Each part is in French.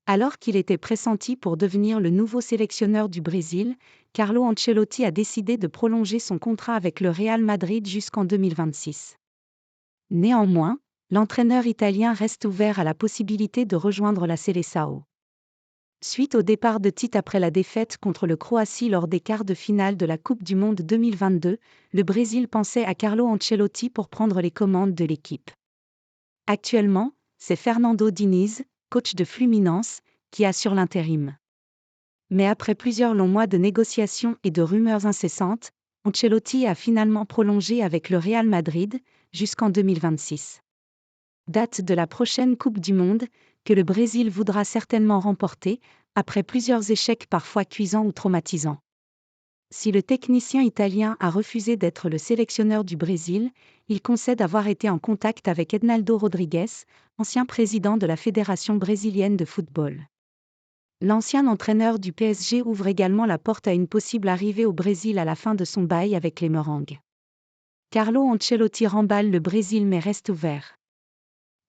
Alors qu'il était pressenti pour devenir le nouveau sélectionneur du Brésil, Carlo Ancelotti a décidé de prolonger son contrat avec le Real Madrid jusqu'en 2026. Néanmoins, l'entraîneur italien reste ouvert à la possibilité de rejoindre la Seleção. Suite au départ de Tite après la défaite contre le Croatie lors des quarts de finale de la Coupe du Monde 2022, le Brésil pensait à Carlo Ancelotti pour prendre les commandes de l'équipe. Actuellement, c'est Fernando Diniz, coach de Fluminense, qui assure l'intérim. Mais après plusieurs longs mois de négociations et de rumeurs incessantes, Ancelotti a finalement prolongé avec le Real Madrid, jusqu'en 2026. Date de la prochaine Coupe du Monde, que le Brésil voudra certainement remporter, après plusieurs échecs parfois cuisants ou traumatisants. Si le technicien italien a refusé d'être le sélectionneur du Brésil, il concède avoir été en contact avec Ednaldo Rodrigues, ancien président de la Fédération brésilienne de football. L'ancien entraîneur du PSG ouvre également la porte à une possible arrivée au Brésil à la fin de son bail avec les Merengues. Carlo Ancelotti remballe le Brésil mais reste ouvert.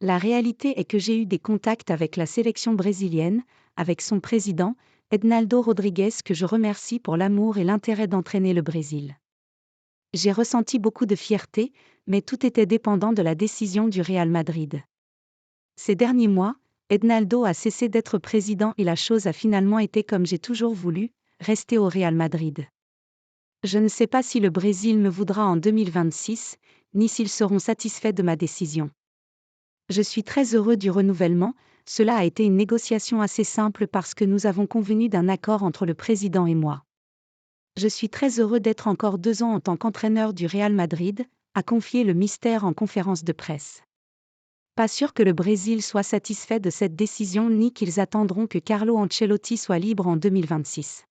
La réalité est que j'ai eu des contacts avec la sélection brésilienne, avec son président, Ednaldo Rodrigues, que je remercie pour l'amour et l'intérêt d'entraîner le Brésil. J'ai ressenti beaucoup de fierté, mais tout était dépendant de la décision du Real Madrid. Ces derniers mois, Ednaldo a cessé d'être président et la chose a finalement été comme j'ai toujours voulu, rester au Real Madrid. Je ne sais pas si le Brésil me voudra en 2026, ni s'ils seront satisfaits de ma décision. Je suis très heureux du renouvellement, cela a été une négociation assez simple parce que nous avons convenu d'un accord entre le président et moi. Je suis très heureux d'être encore 2 ans en tant qu'entraîneur du Real Madrid, a confié le mystère en conférence de presse. Pas sûr que le Brésil soit satisfait de cette décision ni qu'ils attendront que Carlo Ancelotti soit libre en 2026.